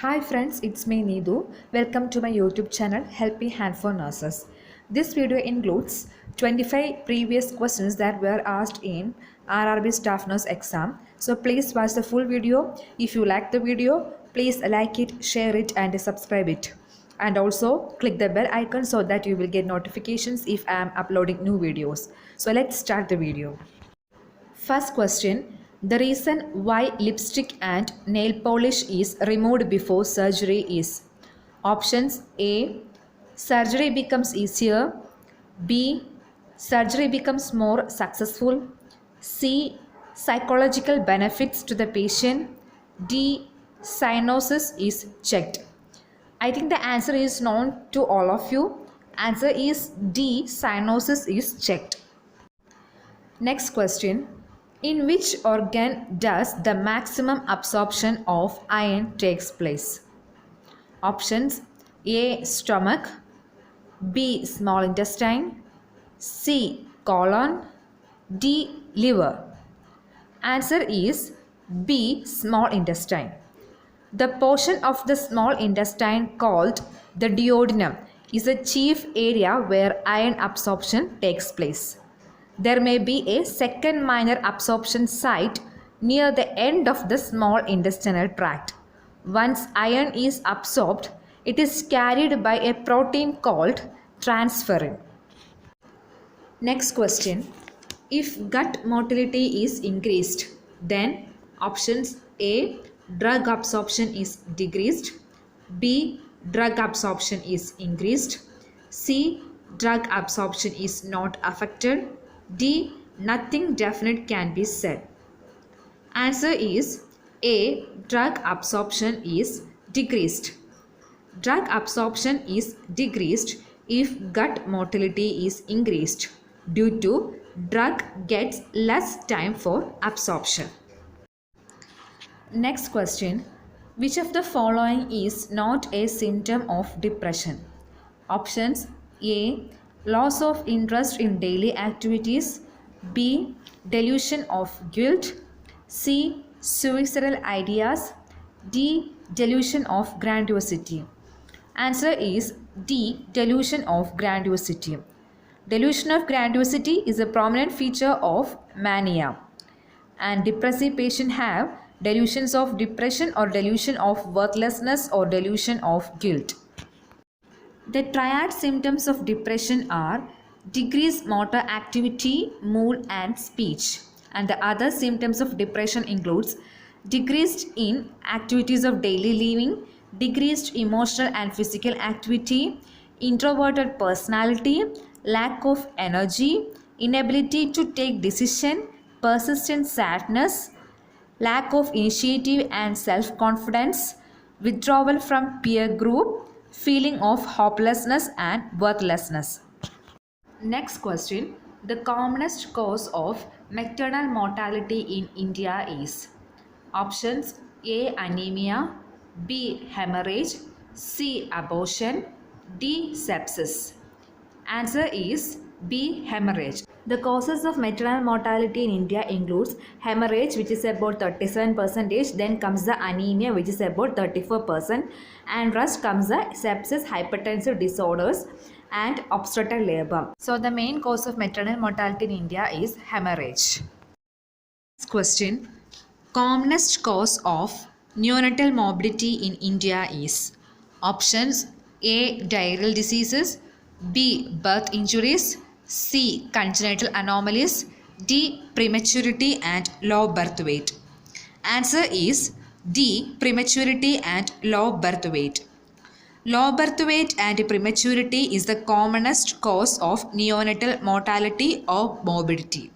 Hi friends, it's me Needu. Welcome to my YouTube channel Helping Hand for Nurses. This video includes 25 previous questions that were asked in RRB staff nurse exam. So please watch the full video. If you like the video, please like it, share it and subscribe it. And also click the bell icon so that you will get notifications if I am uploading new videos. So let's start the video. First question. The reason why lipstick and nail polish is removed before surgery is options A. Surgery becomes easier. B. Surgery becomes more successful. C. Psychological benefits to the patient. D. Cyanosis is checked. I think the answer is known to all of you. Answer is D. Cyanosis is checked. Next question. In which organ does the maximum absorption of iron takes place? Options A. Stomach, B. Small intestine, C. Colon, D. Liver. Answer is B. Small intestine. The portion of the small intestine called the duodenum is the chief area where iron absorption takes place. There may be a second minor absorption site near the end of the small intestinal tract. Once iron is absorbed, it is carried by a protein called transferrin. Next question. If gut motility is increased, then options A. Drug absorption is decreased, B. Drug absorption is increased, C. Drug absorption is not affected, D. Nothing definite can be said. Answer is A. Drug absorption is decreased. Drug absorption is decreased if gut motility is increased due to drug gets less time for absorption. Next question. Which of the following is not a symptom of depression? Options A. Loss of interest in daily activities, B. Delusion of guilt, C. Suicidal ideas, D. Delusion of grandiosity. Answer is D. Delusion of grandiosity. Delusion of grandiosity is a prominent feature of mania, and depressive patients have delusions of depression or delusion of worthlessness or delusion of guilt. The triad symptoms of depression are decreased motor activity, mood and speech. And the other symptoms of depression includes decreased in activities of daily living, decreased emotional and physical activity, introverted personality, lack of energy, inability to take decision, persistent sadness, lack of initiative and self-confidence, withdrawal from peer group, feeling of hopelessness and worthlessness. Next question. The commonest cause of maternal mortality in India is options A. Anemia, B. Hemorrhage, C. Abortion, D. Sepsis. Answer is B. Hemorrhage. The causes of maternal mortality in India includes hemorrhage, which is about 37%, then comes the anemia, which is about 34%, and rest comes the sepsis, hypertensive disorders and obstetrical labor. So the main cause of maternal mortality in India is hemorrhage. Next question. Commonest cause of neonatal morbidity in India is options A. Diarrheal diseases, B. Birth injuries, C. Congenital anomalies, D. Prematurity and low birth weight. Answer is D. Prematurity and low birth weight. Low birth weight and prematurity is the commonest cause of neonatal mortality or morbidity.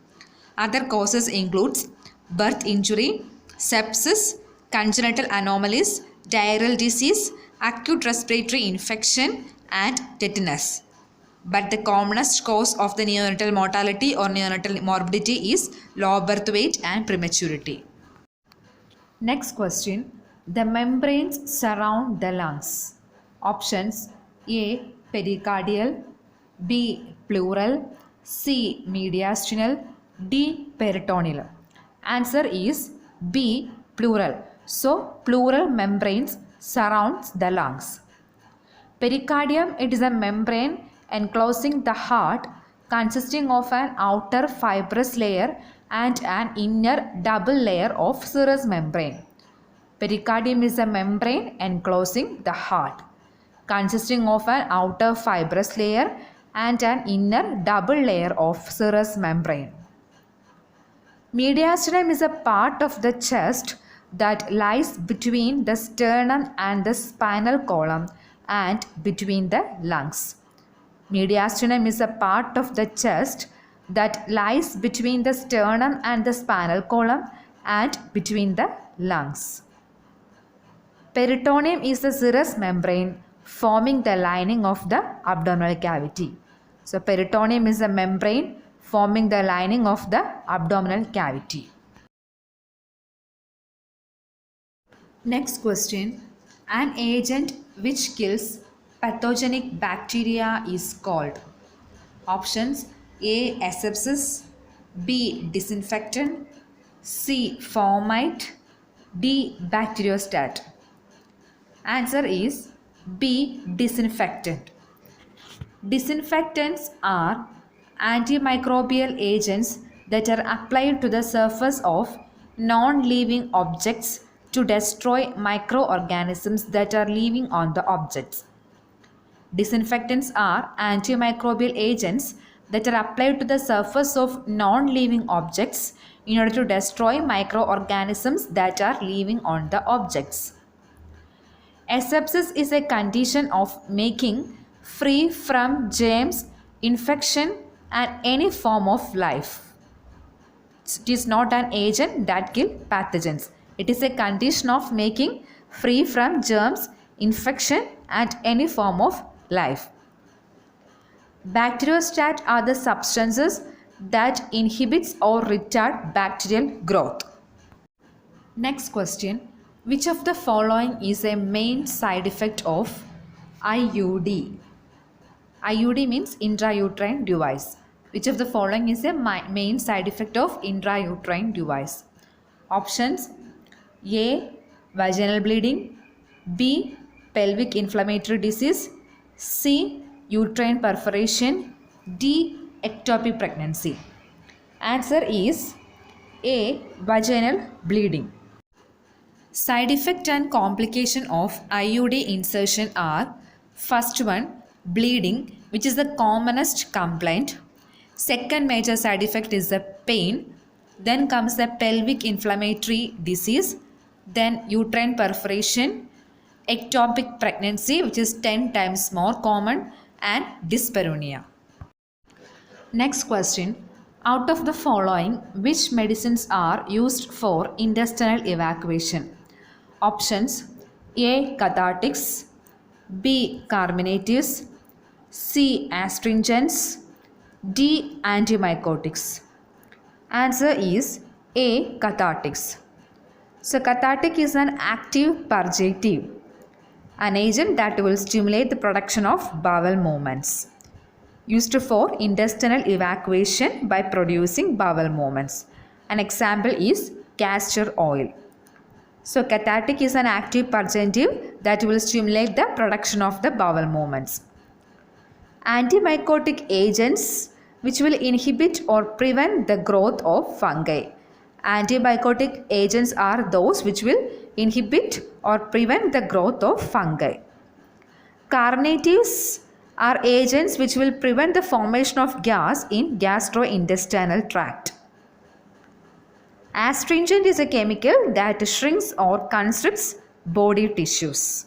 Other causes includes birth injury, sepsis, congenital anomalies, diarrheal disease, acute respiratory infection and tetanus. But the commonest cause of the neonatal mortality or neonatal morbidity is low birth weight and prematurity. Next question. The membranes surround the lungs. Options A. Pericardial, B. Pleural, C. Mediastinal, D. Peritoneal. Answer is B. Pleural. So pleural membranes surrounds the lungs. Pericardium, it is a membrane enclosing the heart consisting of an outer fibrous layer and an inner double layer of serous membrane. Pericardium is a membrane enclosing the heart consisting of an outer fibrous layer and an inner double layer of serous membrane. Mediastinum is a part of the chest that lies between the sternum and the spinal column and between the lungs. Mediastinum is a part of the chest that lies between the sternum and the spinal column and between the lungs. Peritoneum is the serous membrane forming the lining of the abdominal cavity. So, peritoneum is a membrane forming the lining of the abdominal cavity. Next question. An agent which kills pathogenic bacteria is called. Options: A. Asepsis, B. Disinfectant, C. Formamide, D. Bacteriostat. Answer is B. Disinfectant. Disinfectants are antimicrobial agents that are applied to the surface of non-living objects to destroy microorganisms that are living on the objects. Disinfectants are antimicrobial agents that are applied to the surface of non-living objects in order to destroy microorganisms that are living on the objects. Asepsis is a condition of making free from germs, infection and any form of life. It is not an agent that kills pathogens. It is a condition of making free from germs, infection and any form of life. Bacteriostat are the substances that inhibits or retard bacterial growth. Next question. Which of the following is a main side effect of IUD? IUD means intrauterine device. Which of the following is a main side effect of intrauterine device? Options: A. Vaginal bleeding, B. Pelvic inflammatory disease, C. Uterine perforation, D. Ectopic pregnancy. Answer is A. Vaginal bleeding. Side effect and complication of IUD insertion are: first one, bleeding, which is the commonest complaint. Second major side effect is the pain. Then comes the pelvic inflammatory disease. Then uterine perforation, ectopic pregnancy, which is 10 times more common, and dyspareunia. Next question. Out of the following, which medicines are used for intestinal evacuation? Options: A. Cathartics, B. Carminatives, C. Astringents, D. Antimycotics. Answer is A. Cathartics. So, cathartic is an active purgative, an agent that will stimulate the production of bowel movements, used for intestinal evacuation by producing bowel movements. An example is castor oil. So, cathartic is an active purgative that will stimulate the production of the bowel movements. Antimycotic agents which will inhibit or prevent the growth of fungi. Antimycotic agents are those which will inhibit or prevent the growth of fungi. Carnatives are agents which will prevent the formation of gas in gastrointestinal tract. Astringent is a chemical that shrinks or constricts body tissues.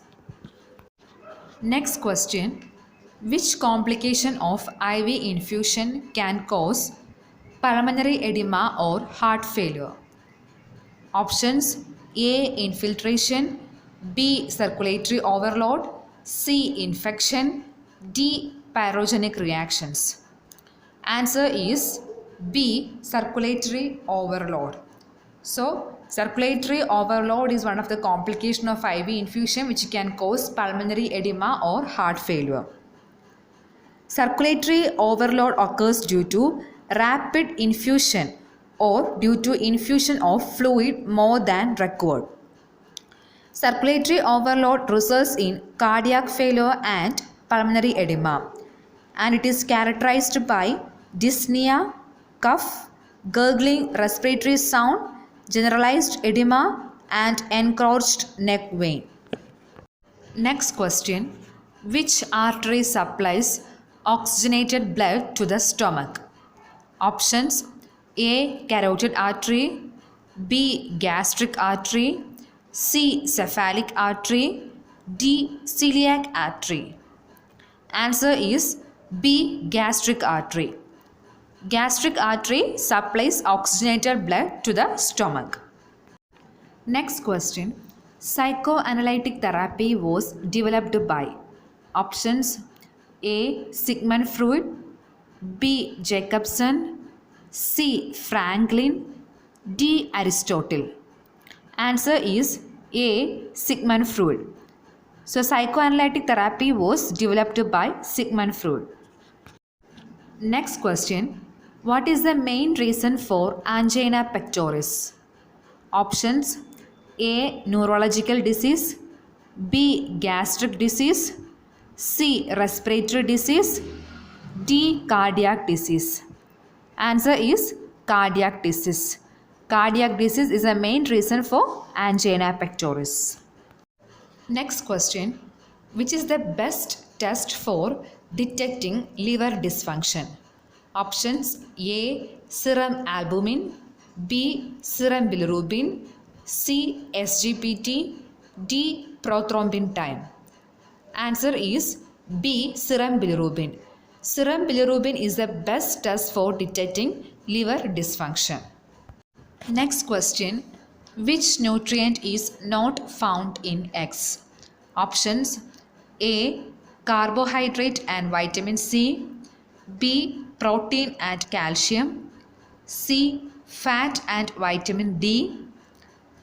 Next question. Which complication of IV infusion can cause pulmonary edema or heart failure? Options: A. Infiltration, B. Circulatory overload, C. Infection, D. Pyrogenic reactions. Answer is B. Circulatory overload. So, circulatory overload is one of the complications of IV infusion which can cause pulmonary edema or heart failure. Circulatory overload occurs due to rapid infusion or due to infusion of fluid more than required. Circulatory overload results in cardiac failure and pulmonary edema, and it is characterized by dyspnea, cough, gurgling respiratory sound, generalized edema, and encroached neck vein. Next question. Which artery supplies oxygenated blood to the stomach? Options: A. Carotid artery, B. Gastric artery, C. Cephalic artery, D. Celiac artery. Answer is B. Gastric artery. Gastric artery supplies oxygenated blood to the stomach. Next question. Psychoanalytic therapy was developed by options: A. Sigmund Freud, B. Jacobson, C. Franklin, D. Aristotle. Answer is A. Sigmund Freud. So psychoanalytic therapy was developed by Sigmund Freud. Next question. What is the main reason for angina pectoris? Options: A. Neurological disease, B. Gastric disease, C. Respiratory disease, D. Cardiac disease. Answer is cardiac disease. Cardiac disease is a main reason for angina pectoris. Next question. Which is the best test for detecting liver dysfunction? Options: A. Serum albumin, B. Serum bilirubin, C. SGPT, D. Prothrombin time. Answer is B. Serum bilirubin. Serum bilirubin is the best test for detecting liver dysfunction. Next question. Which nutrient is not found in eggs? Options: A. Carbohydrate and vitamin C, B. Protein and calcium, C. Fat and vitamin D,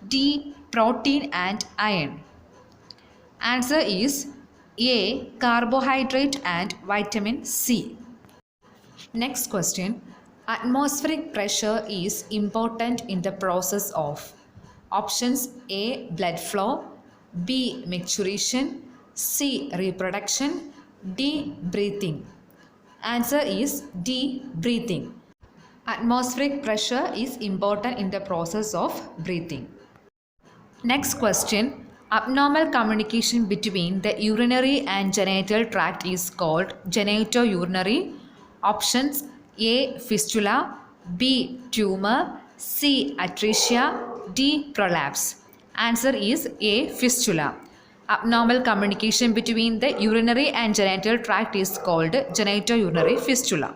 D. Protein and iron. Answer is A. Carbohydrate and vitamin C. Next question. Atmospheric pressure is important in the process of options: A. Blood flow, B. Maturation, C. Reproduction, D. Breathing. Answer is D. Breathing. Atmospheric pressure is important in the process of breathing. Next question. Abnormal communication between the urinary and genital tract is called genitourinary. Options: A. Fistula, B. Tumor, C. Atresia, D. Prolapse. Answer is A. Fistula. Abnormal communication between the urinary and genital tract is called genitourinary fistula.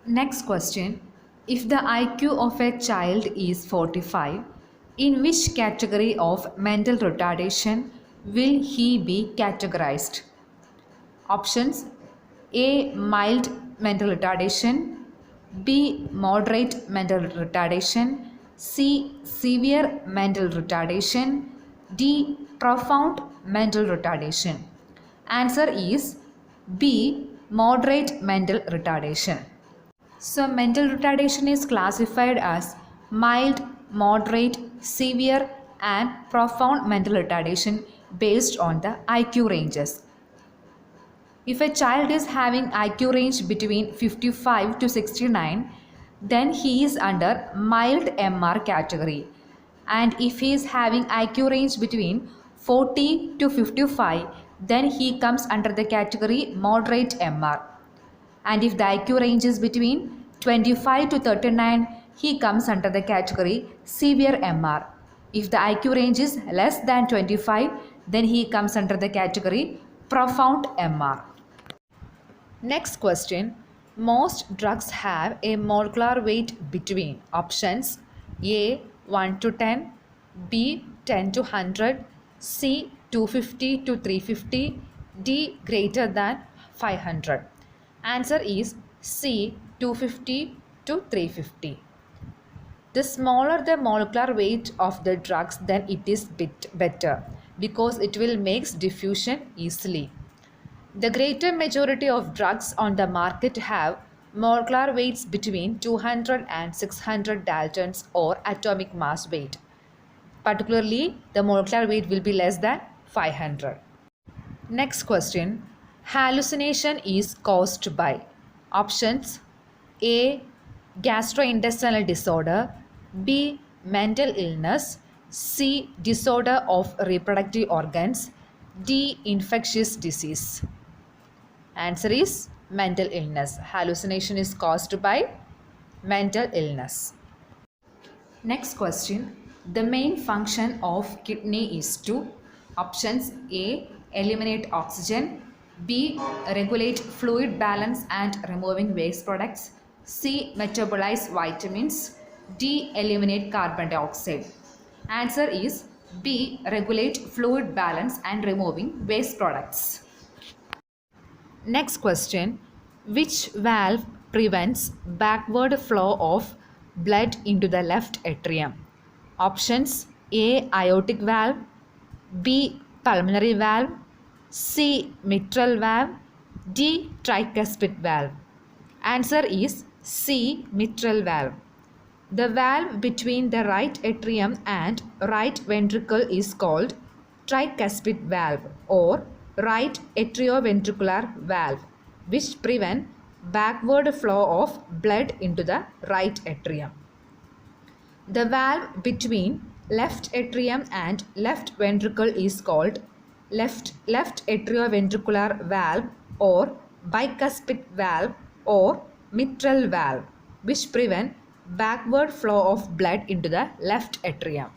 Next question. If the IQ of a child is 45, in which category of mental retardation will he be categorized? Options: A. Mild mental retardation, B. Moderate mental retardation, C. Severe mental retardation, D. Profound mental retardation. Answer is B. Moderate mental retardation. So mental retardation is classified as mild, moderate, severe and profound mental retardation based on the IQ ranges. If a child is having IQ range between 55 to 69, then he is under mild MR category. And if he is having IQ range between 40 to 55, then he comes under the category moderate MR. And if the IQ range is between 25 to 39, he comes under the category severe MR. If the IQ range is less than 25, then he comes under the category profound MR. Next question. Most drugs have a molecular weight between options: A. 1 to 10, B. 10 to 100, C. 250 to 350, D. greater than 500. Answer is C. 250 to 350. The smaller the molecular weight of the drugs, then it is better because it will make diffusion easily. The greater majority of drugs on the market have molecular weights between 200 and 600 daltons or atomic mass weight. Particularly, the molecular weight will be less than 500. Next question. Hallucination is caused by options A. Gastrointestinal disorder, B. Mental illness, C. Disorder of reproductive organs, D. Infectious disease. Answer is mental illness. Hallucination is caused by mental illness. Next question. The main function of kidney is to options A. Eliminate oxygen, B. Regulate fluid balance and removing waste products, C. Metabolize vitamins, D. Eliminate carbon dioxide. Answer is B. Regulate fluid balance and removing waste products. Next question. Which valve prevents backward flow of blood into the left atrium? Options A. Aortic valve, B. Pulmonary valve, C. Mitral valve, D. Tricuspid valve. Answer is C. Mitral valve. The valve between the right atrium and right ventricle is called tricuspid valve or right atrioventricular valve, which prevent backward flow of blood into the right atrium. The valve between left atrium and left ventricle is called left atrioventricular valve or bicuspid valve or mitral valve, which prevent backward flow of blood into the left atrium.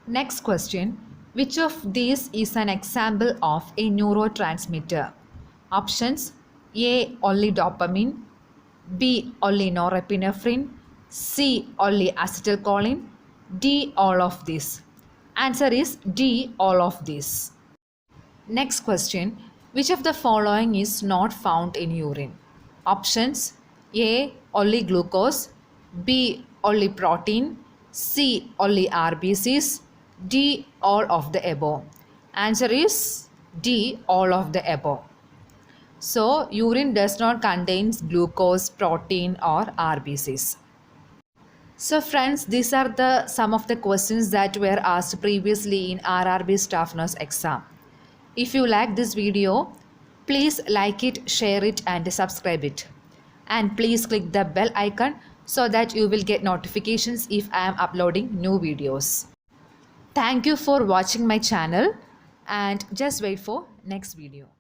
Next question. Which of these is an example of a neurotransmitter? Options A. Only dopamine, B. Only norepinephrine, C. Only acetylcholine, D. All of these. Answer is D. All of these. Next question. Which of the following is not found in urine? Options A. Only glucose, B. Only protein, C. Only RBCs, D. All of the above. Answer is D. All of the above. So, urine does not contain glucose, protein or RBCs. So friends, these are some of the questions that were asked previously in RRB Staff Nurse exam. If you like this video, please like it, share it and subscribe it. And please click the bell icon so that you will get notifications if I am uploading new videos. Thank you for watching my channel and just wait for next video.